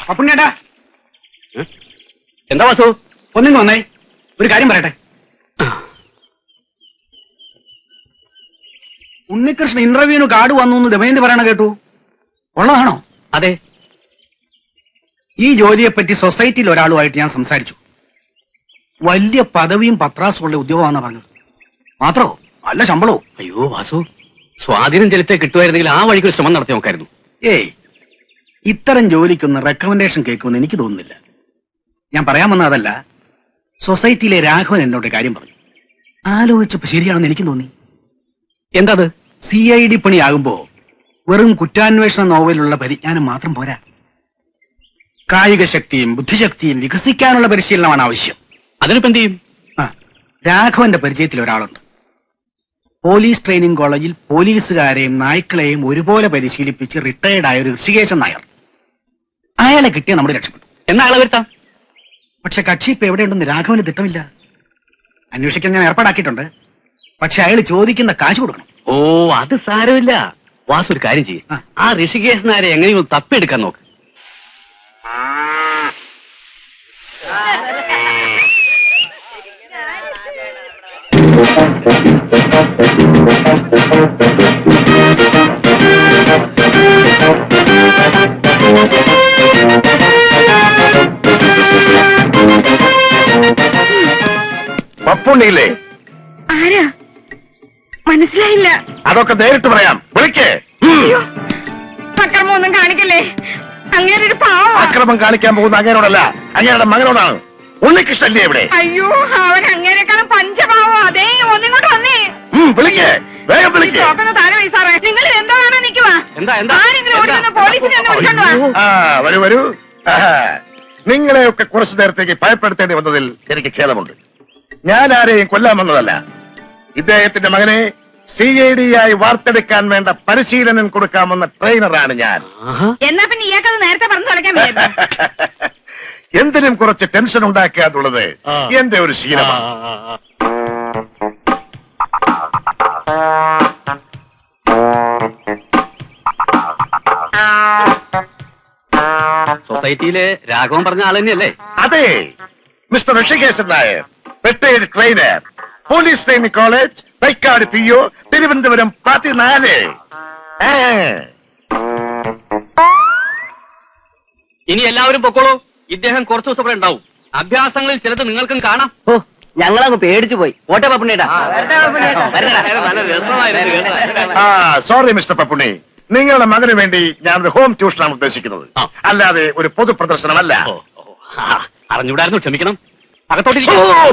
പപ്പുണ്ണേട്ടാ, എന്താ വാസു? ഒന്നിങ്ങ് വന്നേ, ഒരു കാര്യം പറയട്ടെ. ഉണ്ണികൃഷ്ണൻ ഇന്റർവ്യൂവിന് കാർഡ് വന്നു എന്ന് ദമയന്തി പറയണ കേട്ടു. ഉള്ളതാണോ? അതെ. ഈ ജോലിയെപ്പറ്റി സൊസൈറ്റിയിൽ ഒരാളുമായിട്ട് ഞാൻ സംസാരിച്ചു. വലിയ പദവിയും പത്രാസുള്ള ഉദ്യോഗമാണെന്ന് പറഞ്ഞത്. മാത്രോ നല്ല ശമ്പളവും. അയ്യോ വാസു, സ്വാധീനം ചെലുത്തേ കിട്ടുമായിരുന്നെങ്കിൽ ആ വഴിക്ക് ശ്രമം നടത്തി നോക്കായിരുന്നു. ഏയ്, ഇത്തരം ജോലിക്കൊന്ന് റെക്കമെൻഡേഷൻ കേൾക്കുമെന്ന് എനിക്ക് തോന്നുന്നില്ല. ഞാൻ പറയാൻ വന്ന അതല്ല. സൊസൈറ്റിയിലെ രാഘവൻ എന്നോട് കാര്യം പറഞ്ഞു. ആലോചിച്ചപ്പോ ശരിയാണെന്ന് എനിക്ക് തോന്നി. എന്താത്? CID പണിയാകുമ്പോ വെറും കുറ്റാന്വേഷണ നോവലുള്ള പരിജ്ഞാനം മാത്രം പോരാ. കായിക ശക്തിയും ബുദ്ധിശക്തിയും വികസിക്കാനുള്ള പരിശീലനമാണ് ആവശ്യം. അതിനിപ്പോ എന്ത് ചെയ്യും? രാഘവന്റെ പരിചയത്തിൽ ഒരാളുണ്ട്. പോലീസ് ട്രെയിനിങ് കോളേജിൽ പോലീസുകാരെയും നായ്ക്കളെയും ഒരുപോലെ പരിശീലിപ്പിച്ച് റിട്ടയർഡായ ഒരു ഋഷികേശൻ നായർ. അയാളെ കിട്ടിയ നമ്മുടെ രക്ഷപ്പെട്ടു. എന്നാ ആളെ വരുത്താം. പക്ഷെ കക്ഷി ഇപ്പൊ എവിടെയുണ്ടെന്ന് രാഘവന് തിട്ടമില്ല. അന്വേഷിക്കാൻ ഞാൻ ഏർപ്പാടാക്കിയിട്ടുണ്ട്. പക്ഷെ അയാൾ ചോദിക്കുന്ന കാശ് കൊടുക്കണം. ഓ, അത് സാരമില്ല. വാസു ഒരു കാര്യം ചെയ്യും, ആ ഋഷികേശനാരെ എങ്ങനെയും തപ്പിയെടുക്കാൻ നോക്ക്. പപ്പുണ്ണിയില്ലേ? ആരാ? മനസ്സിലായില്ല. അതൊക്കെ നേരിട്ട് പറയാം, വിളിക്കേ. അക്രമൊന്നും കാണിക്കല്ലേ, അങ്ങനൊരു പാവം. അക്രമം കാണിക്കാൻ പോകുന്ന അങ്ങേരോടല്ല, അങ്ങേരുടെ മകനോടാണ്. ഉണ്ണികൃഷ്ണല്ലേ ഇവിടെ? അയ്യോ, അവൻ അങ്ങേരെക്കാളും പഞ്ചപാവോ. അതേ, ഒന്നിങ്ങോട്ട് വന്നേ. വിളിക്കേ, വേഗം വിളിക്കേ. താരം സാറേ, നിങ്ങൾ എന്താ കാണാൻ നിൽക്കുവാ? ആരെങ്കിലും ഓടിക്കുന്ന പോലീസിനെ ഒന്ന് വിളിച്ചോണ്ട് വാ. വരൂ വരൂ. നിങ്ങളെയൊക്കെ കുറച്ചു നേരത്തേക്ക് ഭയപ്പെടുത്തേണ്ടി വന്നതിൽ എനിക്ക് ഖേദമുണ്ട്. ഞാൻ ആരെയും കൊല്ലാൻ വന്നതല്ല. ഇദ്ദേഹത്തിന്റെ മകനെ CID ആയി വാർത്തെടുക്കാൻ വേണ്ട പരിശീലനം കൊടുക്കാമെന്ന ട്രെയിനറാണ് ഞാൻ. എന്നാ പിന്നെ ഇയാൾക്കത് നേരത്തെ പറഞ്ഞു തുടക്കാൻ പറ്റും. എന്തിനും കുറച്ച് ടെൻഷൻ ഉണ്ടാക്കുക എന്നുള്ളത് എന്റെ ഒരു ശീലമാണ്. സൊസൈറ്റിയിലെ രാഘവൻ പറഞ്ഞ ആൾ തന്നെയല്ലേ? അതെ, mister Rishikesan Nair, retired trainer, police training college, Thycaud PO, Thiruvananthapuram 14. ഇനി എല്ലാവരും പൊക്കോളൂ. ഇദ്ദേഹം കുറച്ചു ദിവസം ഇവിടെ ഉണ്ടാവും. അഭ്യാസങ്ങളിൽ ചിലത് നിങ്ങൾക്കും കാണാം. ഓ, ഞങ്ങളങ്ങ് പേടിച്ചു പോയി. ഓട്ടെ പപ്പുണ്ണേട്ടാ. സോറി മിസ്റ്റർ പപ്പുണ്ണി, നിങ്ങളുടെ മകന് വേണ്ടി ഞാനൊരു ഹോം ട്യൂഷനാണ് ഉദ്ദേശിക്കുന്നത്, അല്ലാതെ ഒരു പൊതു പ്രദർശനമല്ല. അറിഞ്ഞൂടായിരുന്നു, ക്ഷമിക്കണം. അകത്തോട്ട്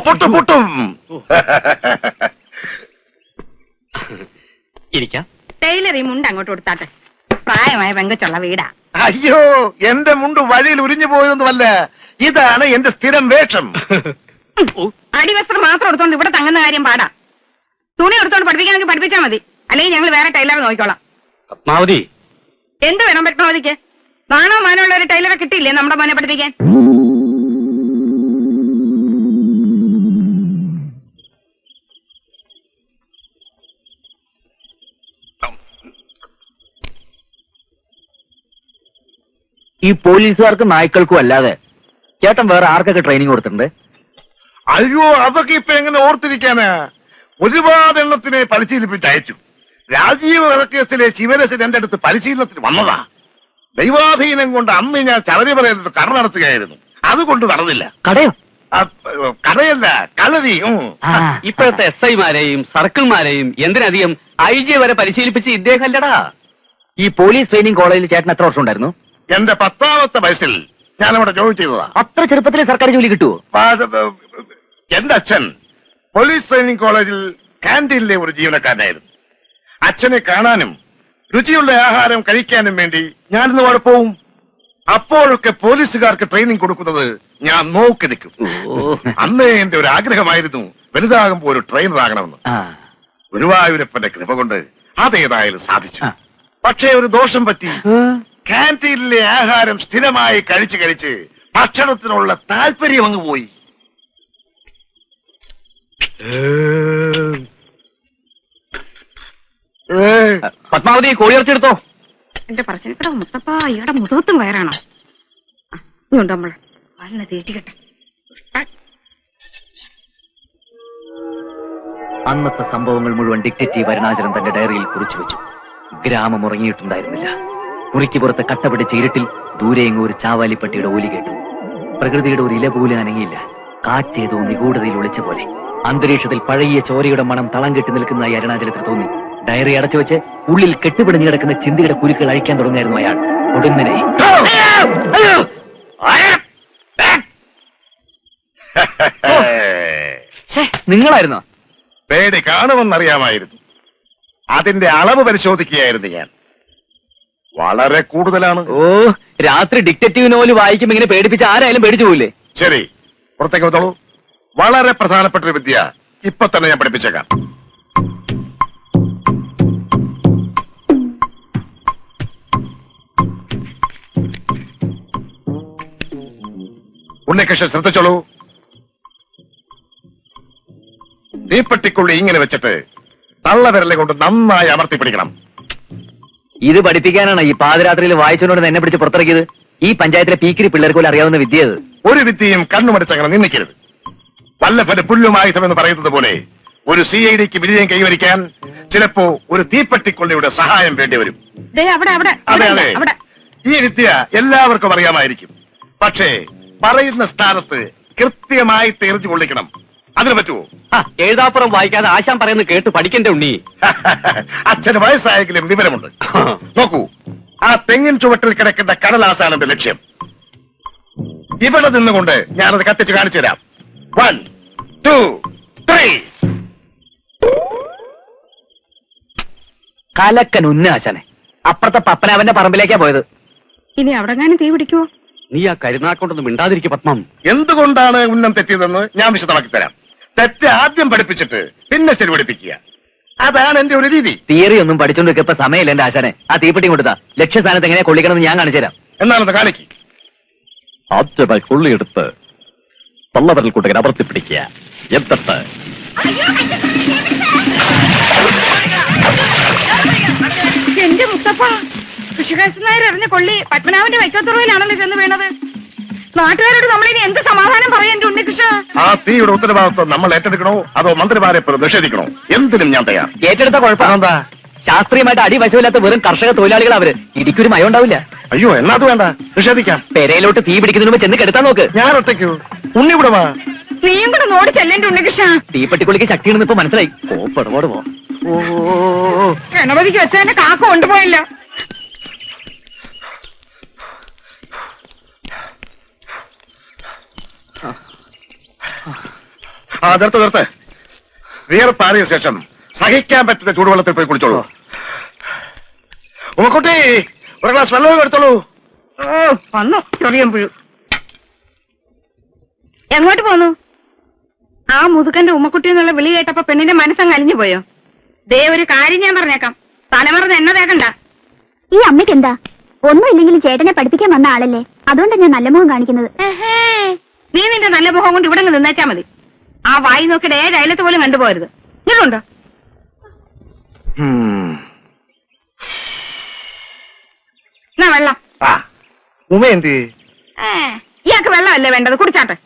പൊട്ടും പൊട്ടും. ഇരിക്കാം. ടൈലർ ഈ മുണ്ട് അങ്ങോട്ട് കൊടുത്താട്ടെ. പ്രായമായ പെങ്കച്ചുള്ള വീടാ. അയ്യോ, എന്റെ മുണ്ട് വഴിയിൽ ഉരിഞ്ഞു പോയതൊന്നുമല്ല, ഇതാണ് എന്റെ സ്ഥിരം വേഷം. അടിവസ്ത്രം മാത്രം എടുത്തോണ്ട് ഇവിടെ തങ്ങുന്ന കാര്യം പാടാ. തുണി എടുത്തോണ്ട് പഠിപ്പിക്കാനെങ്കിൽ പഠിപ്പിച്ചാൽ മതി, അല്ലെങ്കിൽ ഞങ്ങൾ വേറെ ടൈലറെ നോക്കിക്കോളാം. പത്മാവതി, എന്ത് വേണം പത്മാവതിക്ക്? നാണോ മാനമുള്ള ഒരു ടൈലറെ കിട്ടിയില്ലേ നമ്മുടെ മോനെ പഠിപ്പിക്കാൻ? ഈ പോലീസുകാർക്കും നായ്ക്കൾക്കും അല്ലാതെ ചേട്ടൻ വേറെ ആർക്കൊക്കെ ട്രെയിനിങ് കൊടുത്തിട്ടുണ്ട്? അയ്യോ, അതൊക്കെ ഇപ്പൊ എങ്ങനെ ഓർത്തിരിക്കാനാ? ഒരുപാട് എണ്ണത്തിനെ പരിശീലിപ്പിച്ച് അയച്ചു. രാജീവ് വധക്കേസിലെ ശിവരസൻ എന്റെ അടുത്ത് പരിശീലനത്തിന് വന്നതാ. ദൈവാധീനം കൊണ്ട് അന്ന് ഞാൻ ശബരിമലയിൽ കട നടത്തുകയായിരുന്നു. അതുകൊണ്ട് നടന്നില്ല. കടയോ? കടയല്ല, കളരി. ഇപ്പോഴത്തെ SI-മാരെയും സർക്കിൾമാരെയും എന്തിനധികം IG വരെ പരിശീലിപ്പിച്ച് ഇദ്ദേഹം അല്ലടാ. ഈ പോലീസ് ട്രെയിനിങ് കോളേജിൽ ചേട്ടൻ എത്ര വർഷം ഉണ്ടായിരുന്നു? എന്റെ 10ാമത്തെ വയസ്സിൽ ഞാനവിടെ ജോലി ചെയ്തതാ. അത്ര ചെറുപ്പത്തിൽ സർക്കാർ ജോലി കിട്ടുമോ? എന്റെ അച്ഛൻ പോലീസ് ട്രെയിനിങ് കോളേജിൽ കാന്റീനിലെ ഒരു ജീവനക്കാരനായിരുന്നു. അച്ഛനെ കാണാനും രുചിയുള്ള ആഹാരം കഴിക്കാനും വേണ്ടി ഞാനിന്ന് അവിടെ പോവും. അപ്പോഴൊക്കെ പോലീസുകാർക്ക് ട്രെയിനിങ് കൊടുക്കുന്നത് ഞാൻ നോക്കി നിൽക്കും. അന്ന് എന്റെ ഒരു ആഗ്രഹമായിരുന്നു വലുതാകുമ്പോൾ ഒരു ട്രെയിനർ ആകണമെന്ന്. ഗുരുവായൂരപ്പന്റെ കൃപ കൊണ്ട് അതേതായാലും സാധിച്ചു. പക്ഷേ ഒരു ദോഷം പറ്റി. കാന്റീനിലെ ആഹാരം സ്ഥിരമായി കഴിച്ച് കഴിച്ച് ഭക്ഷണത്തിനുള്ള താല്പര്യം അങ്ങ് പോയി. പത്മാവതി, കോഴിയിറച്ചെടുത്തോ. എന്റെ പറച്ചിലിക്കട മുത്തപ്പ, ഇയാടെ മുഖത്തും വയറാണോ? ഇതുണ്ട് നമ്മള് നല്ല തേച്ചിക്കട്ടെ. അന്നത്തെ സംഭവങ്ങൾ മുഴുവൻ ഡിറ്റക്റ്റീവ് അരുണാചലൻ തന്റെ ഡയറിയിൽ കുറിച്ചു വെച്ചു. ഗ്രാമം ഉറങ്ങിയിട്ടുണ്ടായിരുന്നില്ല. മുറിക്ക് പുറത്ത് കട്ടപിടിച്ച ഇരുട്ടിൽ ദൂരെയെങ്ങും ഒരു ചാവാലിപ്പട്ടിയുടെ ഓലി കേട്ടു. പ്രകൃതിയുടെ ഒരു ഇല പോലും അനങ്ങിയില്ല. കാറ്റേതോ നിഗൂഢതയിൽ ഒളിച്ച പോലെ. അന്തരീക്ഷത്തിൽ പഴകിയ ചോരയുടെ മണം തളം കെട്ടി നിൽക്കുന്നതായി അരുണാചലത്തിൽ തോന്നി. ഡയറി അടച്ചു വെച്ച് ഉള്ളിൽ കെട്ടുപിടിഞ്ഞു കിടക്കുന്ന ചിന്തയുടെ കുരുക്കൾ അഴിക്കാൻ തുടങ്ങിയായിരുന്നു അയാൾ. ഒടുങ്ങനെ നിങ്ങളായിരുന്നോ? പേടി കാണുമെന്നറിയാമായിരുന്നു. അതിന്റെ അളവ് പരിശോധിക്കുകയായിരുന്നു ഞാൻ. വളരെ കൂടുതലാണ്. ഓ, രാത്രി ഡിറ്റക്റ്റീവ് നോവൽ വായിക്കുമ്പോ ഇങ്ങനെ പേടിപ്പിച്ച ആരായാലും പേടിച്ചു പോയില്ലേ? ശരി, പുറത്തേക്ക് വന്നോളൂ. വളരെ പ്രധാനപ്പെട്ട ഒരു വിദ്യ ഇപ്പൊ തന്നെ ഞാൻ പഠിപ്പിച്ചേക്കാം. ഉണ്ണികൃഷ്ണൻ ശ്രദ്ധിച്ചോളൂ. തീപ്പെട്ടിക്കുള്ളി ഇങ്ങനെ വെച്ചിട്ട് തള്ളവിരലെ കൊണ്ട് നന്നായി അമർത്തി പിടിക്കണം. ഇത് പഠിപ്പിക്കാനാണ് ഈ പാതിരാത്രിയിൽ വായിച്ചുകൊണ്ട് എന്നെ പിടിച്ച് പുറത്തിറക്കിയത്. ഈ പഞ്ചായത്തിലെ പീക്കിരി പിള്ളേർക്ക് പോലും അറിയാവുന്ന വിദ്യ അത്. ഒരു വിദ്യയും കണ്ണുമടിച്ചങ്ങനെ നിന്നിക്കരുത്. വല്ലഭന് പുല്ലുമായുധമെന്ന് പറയുന്നത് പോലെ ഒരു CIDക്ക് വിജയം കൈവരിക്കാൻ ചിലപ്പോ ഒരു തീപ്പെട്ടിക്കൊള്ളിയുടെ സഹായം വേണ്ടി വരും. ദേ അവിടെ അവിടെ അതെ അതെ, അവിടെ. ഈ വിദ്യ എല്ലാവർക്കും അറിയാമായിരിക്കും. പക്ഷേ പറയുന്ന സ്ഥാനത്ത് കൃത്യമായി തെറിഞ്ഞു കൊള്ളിക്കണം. അതിന് പറ്റുമോ? എഴുതാപ്പുറം വായിക്കാതെ ആശാൻ പറയുന്നത് കേട്ട് പഠിക്കണ്ടേ ഉണ്ണി? അച്ഛന് വയസ്സായെങ്കിലും വിവരമുണ്ട്. നോക്കൂ, ആ തെങ്ങിൻ ചുവട്ടിൽ കിടക്കുന്ന കടലാസാണ് എന്റെ ലക്ഷ്യം. ഇവിടെ നിന്നുകൊണ്ട് ഞാനത് കത്തിച്ച് കാണിച്ചു തരാം. 1, 2, 3. കലക്കൻ ഉന്നാശനെ അപ്പുറത്തെ പപ്പനാവന്റെ പറമ്പിലേക്കാ പോയത്. ഇനി അവിടെങ്ങാനും തീ പിടിക്കുവോ? നീ ആ കരുനാക്കൊണ്ടൊന്നും മിണ്ടാതിരിക്കും പത്മം. എന്തുകൊണ്ടാണ് ഉന്നം തെറ്റിയതെന്ന് ഞാൻ വിശദമാക്കി തരാം. തെറ്റ് ആദ്യം പഠിപ്പിച്ചിട്ട് പിന്നെ ശരി പഠിപ്പിക്കുക. അതാണ് എന്റെ ഒരു രീതി. തിയറി ഒന്നും പഠിച്ചോണ്ട് ഇപ്പൊ സമയമില്ല എന്റെ ആശാനെ. ആ തീപ്പെട്ടി കൊടുത്താ ലക്ഷ്യസ്ഥാനത്ത് എങ്ങനെയാ കൊള്ളിക്കണമെന്ന് ഞാൻ കാണിച്ചു തരാം. എന്നാലത് കാണിക്ക്. ആദ്യമായി കൊള്ളിയെടുത്ത് തള്ളവരൽ കൂട്ടകൻ അമർത്തി പിടിക്കുക. എന്നിട്ട് എന്റെ മുത്തപ്പ, കൃഷികാശൻ നായർ എറിഞ്ഞ കൊള്ളി പത്മനാഭന്റെ വൈക്കോത്തുറവിലാണല്ലോ ചെന്ന് വീണത്. നാട്ടുകാരോട് നമ്മളിനി എന്ത് സമാധാനം പറയാൻ എന്റെ ഉണ്ണികൃഷ്ണ? ആ തീയുടെ ഉത്തരവാദിത്വം നമ്മൾ ഏറ്റെടുക്കണോ അതോ മന്ത്രിമാരെ പോലും നിഷേധിക്കണോ? എന്തിനും ഞാൻ തയ്യാർ. ഏറ്റെടുത്ത കുഴപ്പമെന്താ? ശാസ്ത്രീയമായിട്ട് അടിവശമില്ലാത്ത വെറും കർഷക തൊഴിലാളികൾ അവര്. ഇടിക്കൊരു മയം ഉണ്ടാവില്ല. അയ്യോ, എന്നാ അത് വേണ്ട, നിഷേധിക്കാം. പെരയിലോട്ട് തീ പിടിക്കുന്നതിന് മുമ്പ് ചെന്ന് കെടുത്താൻ നോക്ക്. ഞാൻ ഒറ്റയ്ക്കോ? ഉണ്ണി ഇവിടെ വാ. നീയും കൂടെ നോടി ചെല്ലേന്റെ ഉണ്ണികൃഷ്ണ. തീപ്പെട്ടിക്കുള്ളിക്ക് ശക്തിയുണ്ടെന്ന് ഇപ്പൊ മനസ്സിലായി. കോപ്പടപാട് പോ. ഗണപതിക്ക് വെച്ചതിന്റെ കാക്ക കൊണ്ടുപോയല്ലോ. ആ നിർത്ത്. വിയർപ്പാറിയ ശേഷം സഹിക്കാൻ പറ്റുന്ന ചൂടുവെള്ളത്തിൽ പോയി കുളിച്ചോളൂ. ഉമ്മക്കുട്ടി, ഒരു ഗ്ലാസ് വെള്ളവും എടുത്തോളൂ. വന്നു ചൊറിയം പുഴു. എങ്ങോട്ട് പോന്നു? ആ മുതുകന്റെ ഉമ്മക്കുട്ടി എന്നുള്ള വിളി കേട്ടപ്പോ പെണ്ണിന്റെ മനസ്സങ്ങ് അലിഞ്ഞു പോയോ? ദേ ഒരു കാര്യം ഞാൻ പറഞ്ഞേക്കാം, തലമറന്ന് എന്നെ തേക്കണ്ട. ഈ അമ്മയ്ക്ക് എന്താ? ഒന്നുമില്ലെങ്കിലും ചേട്ടനെ പഠിപ്പിക്കാൻ വന്ന ആളല്ലേ, അതുകൊണ്ടാണ് ഞാൻ നല്ല മുഖം കാണിക്കുന്നത്. നീ നിന്റെ നല്ല മുഖം കൊണ്ട് ഇവിടെ നിന്നേച്ചാ മതി. ആ വായി നോക്കിയിട്ട് ഏത് അയലത്ത് പോലും കണ്ടുപോകരുത്. ഇതുണ്ടോ? എന്നാ വെള്ളം. ഉമ എന്ത്? ഇയാൾക്ക് വെള്ളമല്ലേ വേണ്ടത്, കുടിച്ചാട്ടെ.